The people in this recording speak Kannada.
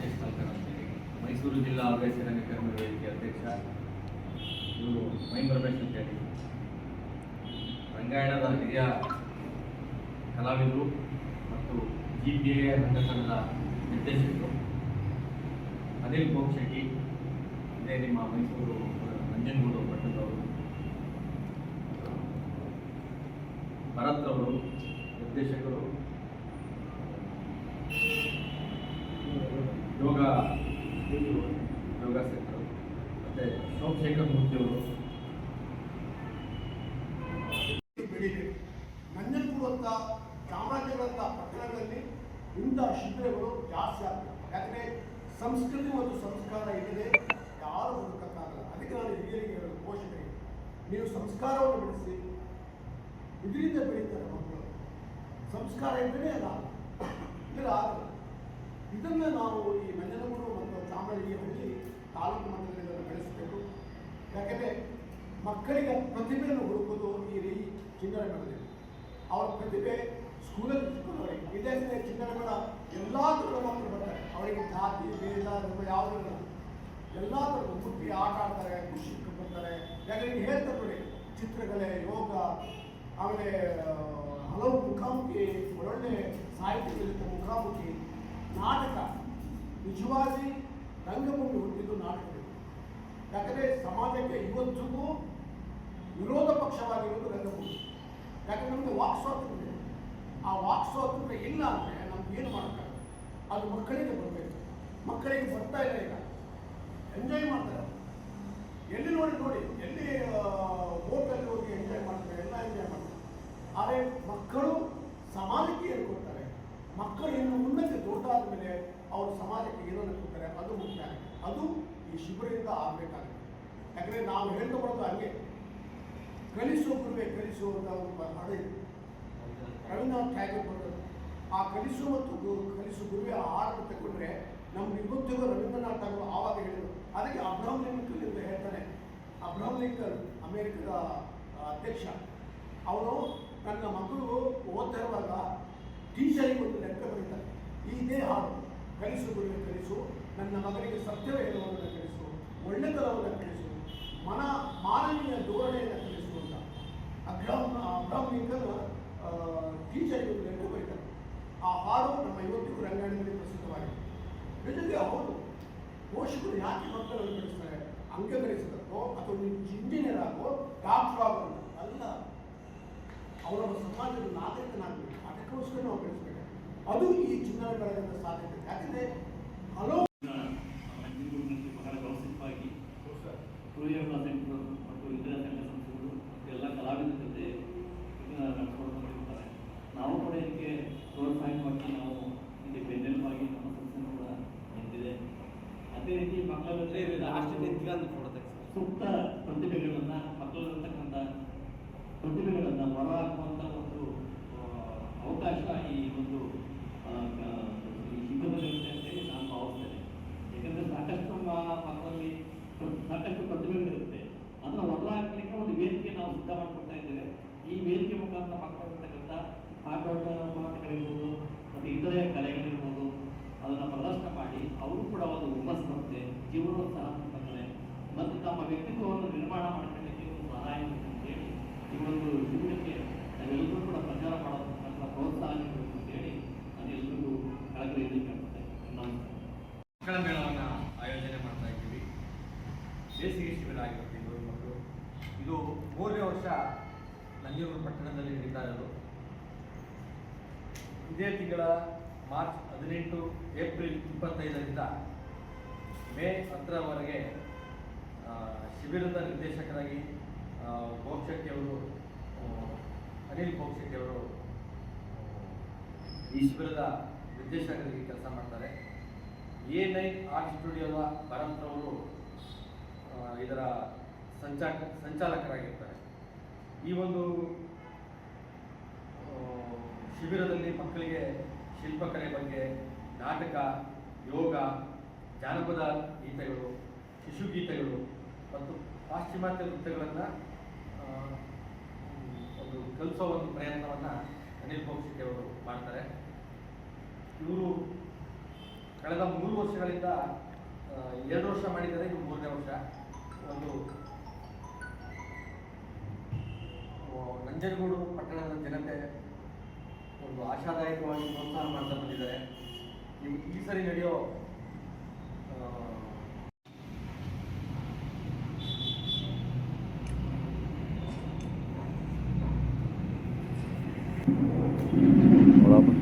ರಾಜೇಶ್ ಕಲ್ಕರ್ ಅಂತೇಳಿ, ಮೈಸೂರು ಜಿಲ್ಲಾ ಹವ್ಯಾಸಿ ರಂಗಕರ್ಮ ವೇದಿಕೆ ಅಧ್ಯಕ್ಷ. ಇವರು ಮೈನ್ ರಮೇಶ್ ಅಂತೇಳಿ ರಂಗಾಯಣದ ಹಿರಿಯ ಕಲಾವಿದರು ಮತ್ತು GPA ರಂಗತಂಡದ ನಿರ್ದೇಶಕರು. ಅನಿಲ್ ಬೋಕ್ಷೆಟ್ಟಿ, ಇದೇ ನಿಮ್ಮ ಮೈಸೂರು ನಂಜನಗೂಡು ಪಟ್ಟಣದವರು. ಭರತ್ ಅವರು ನಿರ್ದೇಶಕರು, ಯೋಗಾಸಕರು. ಮತ್ತು ಸೋಮಶೇಖರ್ ಮೂರ್ತಿಯವರು. ನಂಜನಗೂಡು ಅಂತ ಚಾಮರಾಜನಗರ ಪಟ್ಟಣಗಳಲ್ಲಿ ಇಂಥ ಶಿಬಿರಗಳು ಜಾಸ್ತಿ ಆಗ್ತವೆ. ಯಾಕಂದರೆ ಸಂಸ್ಕೃತಿ ಮತ್ತು ಸಂಸ್ಕಾರ ಇಲ್ಲದೆ ಯಾರು ಬದುಕಕ್ಕಾಗಲ್ಲ. ಅದಕ್ಕೆ ನಾನು ಹಿರಿಯರಿಗೆ ಹೇಳೋದು, ಪೋಷಕರಿಗೆ, ನೀವು ಸಂಸ್ಕಾರವನ್ನು ಬೆಳೆಸಿ, ಇದರಿಂದ ಬೆಳೀತಾರೆ ಮಕ್ಕಳು. ಸಂಸ್ಕಾರ ಇದ್ದರೆ ಅಲ್ಲ, ಇದರ ಆಗಲ್ಲ. ಇದನ್ನು ನಾವು ಈ ನಂಜನಗೂಡು ಮತ್ತು ಚಾಮರಾಜನಹಳ್ಳಿ ತಾಲೂಕು ಮಟ್ಟದಲ್ಲಿ ಇದನ್ನು ಬೆಳೆಸಬೇಕು. ಯಾಕೆಂದರೆ ಮಕ್ಕಳಿಗೆ ಪ್ರತಿಭೆಯನ್ನು ಹುಡುಕೋದು ಈ ಚಿನ್ನರ ಮೇಳದಲ್ಲಿ. ಅವರ ಪ್ರತಿಭೆ ಸ್ಕೂಲಲ್ಲಿ ಸಿಕ್ಕೋದವರಿಗೆ ವಿದೇಶದ ಚಿನ್ನರ ಮೇಳ ಎಲ್ಲ ಥರದ ಮಕ್ಕಳು ಬರ್ತಾರೆ. ಅವರಿಗೆ ಜಾತಿ ಭೇದ ಯಾವುದಿಲ್ಲ, ಎಲ್ಲ ಥರದ ಮುಟ್ಟಿ ಆಟ ಆಡ್ತಾರೆ, ಖುಷಿ ಬರ್ತಾರೆ. ಯಾಕಂದರೆ ಈಗ ಹೇಳ್ತಾರೆ ನೋಡಿ, ಚಿತ್ರಕಲೆ, ಯೋಗ, ಆಮೇಲೆ ಹಲವು ಮುಖಾಮುಖಿ, ಒಳ್ಳೊಳ್ಳೆ ಸಾಹಿತ್ಯದಲ್ಲಿದ್ದ ಮುಖಾಮುಖಿ, ನಾಟಕ. ನಿಜವಾಗಿ ರಂಗಭೂಮಿ ಹುಟ್ಟಿದ್ದು ನಾಟಕಗಳು. ಯಾಕಂದರೆ ಸಮಾಜಕ್ಕೆ ಇವತ್ತಿಗೂ ವಿರೋಧ ಪಕ್ಷವಾಗಿರೋದು ರಂಗಭೂಮಿ. ಯಾಕಂದರೆ ನಮಗೆ ವಾಕ್ ಸ್ವಾತಂತ್ರ್ಯ ಇದೆ. ಆ ವಾಕ್ ಸ್ವಾತಂತ್ರ್ಯ ಇಲ್ಲ ಅಂದರೆ ನಮ್ಗೆ ಏನು ಮಾಡೋಕ್ಕಾಗಲ್ಲ. ಅದು ಮಕ್ಕಳಿಗೆ ಬರಬೇಕು. ಮಕ್ಕಳಿಗೆ ಬರ್ತಾ ಇಲ್ಲ. ಈಗ ಎಂಜಾಯ್ ಮಾಡ್ತಾರೆ, ಎಲ್ಲಿ ನೋಡಿ ಎಲ್ಲಿ ಹೋಟೆಲ್ ಹೋಗಿ ಎಂಜಾಯ್ ಮಾಡ್ತಾರೆ, ಎಲ್ಲ ಎಂಜಾಯ್ ಮಾಡ್ತಾರೆ. ಆದರೆ ಮಕ್ಕಳು ಸಮಾಜಕ್ಕೆ ಏನು ಕೊಡ್ತಾರೆ, ಮಕ್ಕಳು ಇನ್ನು ಮುಂದಕ್ಕೆ ದೊಡ್ಡಾದ ಮೇಲೆ ಅವರು ಸಮಾಜಕ್ಕೆ ಏನನ್ನು ಕೊಡ್ತಾರೆ, ಅದು ಮುಖ್ಯ ಆಗುತ್ತೆ. ಅದು ಈ ಶಿಬಿರದಿಂದ ಆಗಬೇಕಾಗುತ್ತೆ. ಯಾಕಂದರೆ ನಾವು ಹೇಳ್ಕೊಡೋದು ಹಂಗೆ, ಕಲಿಸು ಗುರುವೆ ಕಲಿಸು ಅಂತ ಒಂದು ಹಾಡು ಇದೆ, ರವೀಂದ್ರನಾಥ್ ಟ್ಯಾಗೋರ್ ಬರೋದು. ಆ ಕಲಿಸು ಮತ್ತು ಕಲಿಸು ಗುರುವೆ ಆ ಹಾಡನ್ನು ತಗೊಂಡ್ರೆ ನಮ್ಗೆ ಇವತ್ತಿಗೂ ರವೀಂದ್ರನಾಥ್ ಟ್ಯಾಗೋರ್ ಆವಾಗ ಹೇಳಿದರು. ಅದಕ್ಕೆ ಅಬ್ರಹಂ ಲಿಂಕನ್ ಅಂತ ಹೇಳ್ತಾನೆ. ಅಬ್ರಹಂ ಲಿಂಕನ್ ಅಮೇರಿಕದ ಅಧ್ಯಕ್ಷ. ಅವನು ನನ್ನ ಮಗಳು ಓದ್ತಿರುವಾಗ ಟೀಚರಿಗೆ ಒಂದು ಲೆಕ್ಕ ಬರೀತಾರೆ, ಇದೇ ಹಾಡು, ಕಲಿಸು ಗುರುವೆ ಕಲಿಸು, ನನ್ನ ಮಗನಿಗೆ ಸತ್ಯವೇ ಹೇಳುವುದನ್ನು ಕಲಿಸು, ಒಳ್ಳೆತನವನ್ನು ಕಲಿಸು, ಮಾನವೀಯ ಧೋರಣೆಯನ್ನು ಕಲಿಸು ಅಂತ ಅಬ್ರಹಂ ಲಿಂಕನ್ ಟೀಚರಿಗೆ ಒಂದು ಲೆಕ್ಕ ಬರೀತಾರೆ. ಆ ಹಾಡು ನಮ್ಮ ಇವತ್ತಿಗೂ ರಂಗಾಯಣದಲ್ಲಿ ಪ್ರಸಿದ್ಧವಾಗಿದೆ. ಜೊತೆಗೆ ಹೌದು, ಪೋಷಕರು ಯಾಕೆ ಮಕ್ಕಳನ್ನು ಬೆಳೆಸ್ತಾರೆ, ಅಂಗ ಬೆಳೆಸಬೇಕು ಅಥವಾ ನೀವು ಇಂಜಿನಿಯರ್ ಆಗೋ, ಡಾಕ್ಟರ್ ಆಗೋ ಅಲ್ಲ, ಅವರೊಬ್ಬ ಸಮಾಜದ ನಾಗರಿಕನಾಗಬೇಕು. ಅದಕ್ಕೋಸ್ಕರ ನಾವು ಬೆಳೆಸಬೇಕು. ಅದು ಈ ಚಿನ್ನದ ಬೆಳೆದ ಸಾಧ್ಯತೆ. ಯಾಕಂದರೆ ಹಲವು ಬಹಳ ಗೌರವವಾಗಿ ಸೂರ್ಯಕಲಾ ಸೆಂಟರ್ ಮತ್ತು ಇತರ ಸಂಘ ಸಂಸ್ಥೆಗಳು ಎಲ್ಲ ಕಲಾವಿದರ ಜೊತೆ ನಡೆಸ್ಕೊಂಡು ಬಂದಿರ್ತಾರೆ. ನಾವು ಕೂಡ ಇದಕ್ಕೆ ಪ್ರೋತ್ಸಾಹವಾಗಿ ನಾವು ಇಲ್ಲಿ ಬೆನ್ನೆಲುಬಾಗಿ ನಮ್ಮ ಸಂಸ್ಥೆನೂ ಕೂಡ ನಿಂತಿದೆ. ಅದೇ ರೀತಿ ಮಕ್ಕಳಲ್ಲಿ ಸೂಕ್ತ ಪ್ರತಿಭೆಗಳನ್ನು, ಮಕ್ಕಳಲ್ಲಿರ್ತಕ್ಕಂಥ ಪ್ರತಿಭೆಗಳನ್ನು ಹೊರಹಾಕುವಂಥ ಒಂದು ಅವಕಾಶ ಈ ಒಂದು ಶಿಬಿರದಲ್ಲಿರುತ್ತೆ ಅಂತೇಳಿ ನಾನು ಭಾವಿಸ್ತೇನೆ. ಯಾಕಂದರೆ ಸಾಕಷ್ಟು ಮಕ್ಕಳಲ್ಲಿ ಸಾಕಷ್ಟು ಪ್ರತಿಭೆಗಳಿರುತ್ತೆ. ಅದನ್ನು ಹೊರಹಾಕಲಿಕ್ಕೆ ಒಂದು ವೇದಿಕೆ ನಾವು ಸಿದ್ಧ ಮಾಡಿಕೊಡ್ತಾ ಇದ್ದೇವೆ. ಈ ವೇದಿಕೆ ಮುಖಾಂತರ ಮಕ್ಕಳಿರ್ತಕ್ಕಂಥ ಪಾಠಗಳಿರ್ಬೋದು ಮತ್ತು ಇತರೆ ಕಲೆಗಳಿರ್ಬೋದು ಅದನ್ನು ಪ್ರದರ್ಶನ ಮಾಡಿ ಅವರು ಕೂಡ ಒಂದು ಹುಮ್ಮಸ್ಸಂತೆ, ಜೀವನೋತ್ಸಾಹ ಅಂತಂದರೆ ಮತ್ತು ತಮ್ಮ ವ್ಯಕ್ತಿತ್ವವನ್ನು ನಿರ್ಮಾಣ ಮಾಡ್ಕೊಳ್ಳಿಕ್ಕೆ ಒಂದು ಸಹಾಯ ಅಂತೇಳಿ ಈ ಒಂದು ಶಿಬಿರಕ್ಕೆ ನಾವೆಲ್ಲರೂ ಕೂಡ ಪ್ರಚಾರ ಮಾಡೋದಕ್ಕಂಥ ಪ್ರೋತ್ಸಾಹ ನೀಡಬೇಕು ಅಂತೇಳಿ ನಾನು ಎಲ್ಲರಿಗೂ ಕಳಕಳಿಯಲ್ಲಿ ಕೇಳ್ತೇನೆ. ಮಕ್ಕಳ ಮೇಳವನ್ನು ಆಯೋಜನೆ ಮಾಡ್ತಾ ಇದ್ದೀವಿ. ಬೇಸಿಗೆ ಶಿಬಿರ ಆಗಿರ್ತೀವಿ ಮಕ್ಕಳು. ಇದು 3ನೇ ವರ್ಷ ನಂಜನಗೂಡು ಪಟ್ಟಣದಲ್ಲಿ ನಡೀತಾ ಇರೋದು. ಇದೇ ತಿಂಗಳ ಮಾರ್ಚ್ 18, ಏಪ್ರಿಲ್ 25ರಿಂದ ಮೇ 10ರವರೆಗೆ ಶಿಬಿರದ ನಿರ್ದೇಶಕರಾಗಿ ಬೋಕ್ಷೆಟ್ಟಿಯವರು, ಅನಿಲ್ ಬೋಕ್ಷೆಟ್ಟಿಯವರು ಈ ಶಿಬಿರದ ನಿರ್ದೇಶಕರಾಗಿ ಕೆಲಸ ಮಾಡ್ತಾರೆ. A9 ಆರ್ಟ್ ಸ್ಟುಡಿಯೋದ ಭರತ್ರವರು ಇದರ ಸಂಚಾಲಕರಾಗಿರ್ತಾರೆ. ಈ ಒಂದು ಶಿಬಿರದಲ್ಲಿ ಮಕ್ಕಳಿಗೆ ಶಿಲ್ಪಕಲೆ ಬಗ್ಗೆ, ನಾಟಕ, ಯೋಗ, ಜಾನಪದ ಗೀತೆಗಳು, ಶಿಶುಗೀತೆಗಳು ಮತ್ತು ಪಾಶ್ಚಿಮಾತ್ಯ ನೃತ್ಯಗಳನ್ನು ಒಂದು ಕಲಿಸೋ ಒಂದು ಪ್ರಯತ್ನವನ್ನು ಅನಿಲ್ ಬೋಕ್ಷೆಟ್ಟಿ ಅವರು ಮಾಡ್ತಾರೆ. ಇವರು ಕಳೆದ 3 ವರ್ಷಗಳಿಂದ 2 ವರ್ಷ ಮಾಡಿದ್ದಾರೆ, ಇದು 3ನೇ ವರ್ಷ. ಒಂದು ನಂಜನಗೂಡು ಪಟ್ಟಣದ ಜನತೆ ಒಂದು ಆಶಾದಾಯಕವಾಗಿ ಪ್ರೋತ್ಸಾಹ ಮಾಡ್ತಾ ಬಂದಿದ್ದಾರೆ. ಈ ಸರಿ ನಡೆಯೋ Hola.